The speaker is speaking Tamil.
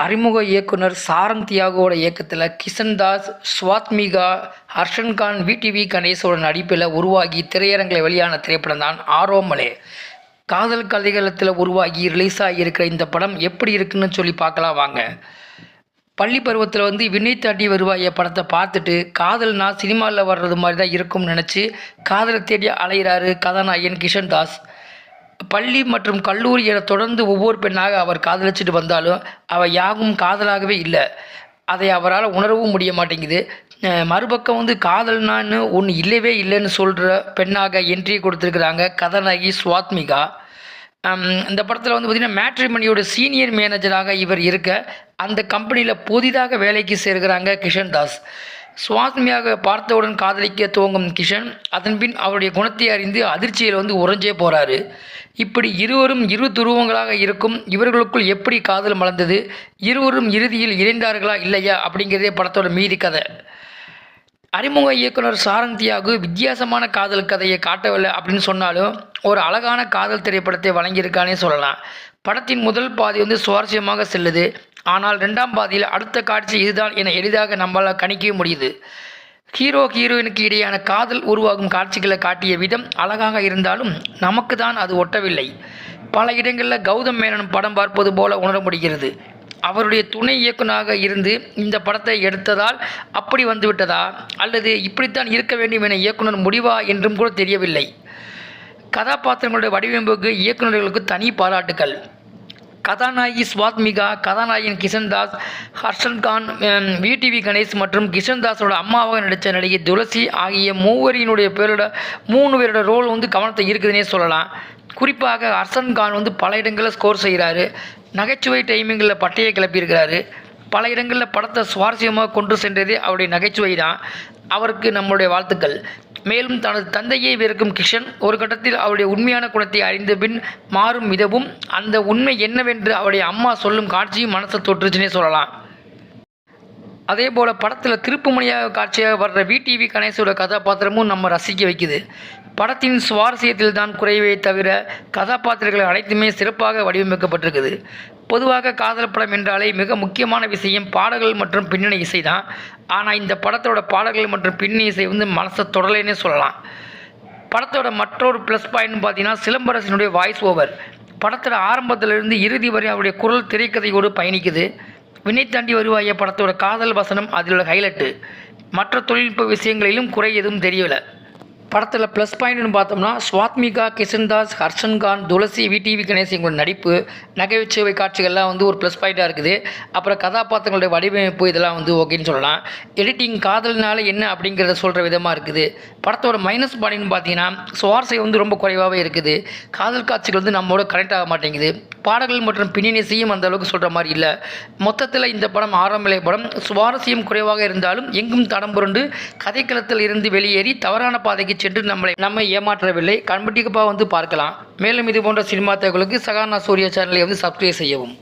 அறிமுக இயக்குனர் சாரங் தியாகோட இயக்கத்தில் கிஷன் தாஸ், ஸ்வாத்மிகா, ஹர்ஷன் கான், விடிவி கணேசோட நடிப்பில் உருவாகி திரையரங்கில் வெளியான திரைப்படம் தான் ஆரோமலே. காதல் கதைகளத்தில் உருவாகி ரிலீஸ் ஆகியிருக்கிற இந்த படம் எப்படி இருக்குன்னு சொல்லி பார்க்கலாம் வாங்க. பள்ளி பருவத்தில் விண்ணை தாண்டி வருவாய படத்தை பார்த்துட்டு காதல்னா சினிமாவில் வர்றது மாதிரி தான் இருக்கும்னு நினச்சி காதலை தேடி அலைகிறாரு கதாநாயகன் கிஷன் தாஸ். பள்ளி மற்றும் கல்லூரி என தொடர்ந்து ஒவ்வொரு பெண்ணாக அவர் காதலிச்சுட்டு வந்தாலும் அவள் யாவும் காதலாகவே இல்லை. அதை அவரால் உணரவும் முடிய மாட்டேங்குது. மறுபக்கம் காதல்னான்னு ஒன்று இல்லவே இல்லைன்னு சொல்கிற பெண்ணாக என்ட்ரி கொடுத்துருக்குறாங்க கதாநாயகி ஸ்வாத்மிகா. இந்த படத்தில் பார்த்திங்கன்னா மேட்ரிமணியோட சீனியர் மேனேஜராக இவர் இருக்க அந்த கம்பெனியில் புதிதாக வேலைக்கு சேர்கிறாங்க கிஷன் தாஸ். ஸ்வாத்மியாக பார்த்தவுடன் காதலிக்க துவங்கும் கிஷன் அதன்பின் அவருடைய குணத்தை அறிந்து அதிர்ச்சியில் உறைஞ்சே போகிறாரு. இப்படி இருவரும் இரு துருவங்களாக இருக்கும் இவர்களுக்குள் எப்படி காதல் மலர்ந்தது, இருவரும் இறுதியில் இணைந்தார்களா இல்லையா அப்படிங்கிறதே படத்தோட மீதி கதை. அறிமுக இயக்குனர் சாரங் தியாகு வித்தியாசமான காதல் கதையை காட்டவில்லை அப்படின்னு சொன்னாலும் ஒரு அழகான காதல் திரைப்படத்தை வழங்கியிருக்கானே சொல்லலாம். படத்தின் முதல் பாதி சுவாரஸ்யமாக செல்லுது. ஆனால் ரெண்டாம் பாதியில் அடுத்த காட்சி இதுதான் என எளிதாக நம்மளால் கணிக்க முடியுது. ஹீரோயினுக்கு இடையான காதல் உருவாகும் காட்சிகளை காட்டிய விதம் அழகாக இருந்தாலும் நமக்கு தான் அது ஒட்டவில்லை. பல இடங்களில் கௌதம் மேனன் படம் பார்ப்பது போல உணர முடிகிறது. அவருடைய துணை இயக்குனராக இருந்து இந்த படத்தை எடுத்ததால் அப்படி வந்துவிட்டதா அல்லது இப்படித்தான் இருக்க வேண்டும் என இயக்குனர் முடிவா என்றும் கூட தெரியவில்லை. கதாபாத்திரங்களுடைய வடிவமைப்புக்கு இயக்குநர்களுக்கு தனி பாராட்டுக்கள். கதாநாயகி ஸ்வாத்மிகா, கதாநாயகன் கிஷன் தாஸ், ஹர்ஷன் கான், விடிவி கணேஷ் மற்றும் கிஷன் தாஸோட அம்மாவாக நடித்த நடிகை துளசி ஆகிய மூவரினுடைய மூணு பேரோட ரோல் கவனத்தை இருக்குதுன்னே சொல்லலாம். குறிப்பாக ஹர்ஷன் கான் பல இடங்களில் ஸ்கோர் செய்கிறாரு. நகைச்சுவை டைமிங்கில் பட்டையை கிளப்பியிருக்கிறாரு. பல இடங்களில் படத்தை சுவாரஸ்யமாக கொண்டு சென்றதே அவருடைய நகைச்சுவை தான். அவருக்கு நம்மளுடைய வாழ்த்துக்கள். மேலும் தனது தந்தையை வெறுக்கும் கிஷன் ஒரு கட்டத்தில் அவருடைய உண்மையான குணத்தை அறிந்த பின் மாறும் விதமும் அந்த உண்மை என்னவென்று அவருடைய அம்மா சொல்லும் காட்சியும் மனசை தொற்றுச்சுன்னே சொல்லலாம். அதே போல் படத்தில் திருப்புமுனையாக காட்சியாக வர்ற விடிவி கணேசோட கதாபாத்திரமும் நம்ம ரசிக்க வைக்குது. படத்தின் சுவாரஸ்யத்தில் தான் குறைவே தவிர கதாபாத்திரங்கள் அனைத்துமே சிறப்பாக வடிவமைக்கப்பட்டிருக்குது. பொதுவாக காதல் படம் என்றாலே மிக முக்கியமான விஷயம் பாடல்கள் மற்றும் பின்னணி இசை தான். ஆனால் இந்த படத்தோட பாடல்கள் மற்றும் பின்னணி இசை மனசை தொடலைன்னே சொல்லலாம். படத்தோட மற்றொரு ப்ளஸ் பாயிண்ட் பார்த்தீங்கன்னா சிலம்பரசனுடைய வாய்ஸ் ஓவர். படத்தோட ஆரம்பத்திலிருந்து இறுதி வரை அவருடைய குரல் திரைக்கதையோடு பயணிக்குது. விண்ணை தாண்டி வருவாய படத்தோட காதல் வசனம் அதில் ஹைலைட்டு. மற்ற தொழில்நுட்ப விஷயங்களிலும் குறை எதுவும் தெரியலை. படத்தில் ப்ளஸ் பாயிண்ட்னு பார்த்தோம்னா ஸ்வாத்மிகா, கிஷன் தாஸ், ஹர்ஷன் கான், துளசி, விடிவி கணேஷ் எங்களோட நடிப்பு, நகைச்சுவை காட்சிகள்லாம் ஒரு ப்ளஸ் பாயிண்ட்டாக இருக்குது. அப்புறம் கதாபாத்திரங்களுடைய வடிவமைப்பு இதெல்லாம் ஓகேன்னு சொல்லலாம். எடிட்டிங் காதல்னால என்ன அப்படிங்கிறத சொல்கிற விதமாக இருக்குது. படத்தோட மைனஸ் பாயிண்ட்னு பார்த்தீங்கன்னா சுவாரஸ்யம் ரொம்ப குறைவாகவே இருக்குது. காதல் காட்சிகள் நம்மளோட கனெக்ட் ஆக மாட்டேங்குது. பாடல்கள் மற்றும் பின்னணி இசையும் அந்த அளவுக்கு சொல்கிற மாதிரி இல்லை. மொத்தத்தில் இந்த படம் ஆரம்பநிலை படம். சுவாரஸ்யம் குறைவாக இருந்தாலும் எங்கும் தடம் புரண்டு கதைக்களத்தில் இருந்து வெளியேறி தவறான பாதைக்கு சென்று நம்மை ஏமாற்றவில்லை. கண்டிப்பாக பார்க்கலாம். மேலும் இது போன்ற சினிமா தகவலுக்கு சகானா சூர்யா சேனலை சப்ஸ்கிரைப் செய்யவும்.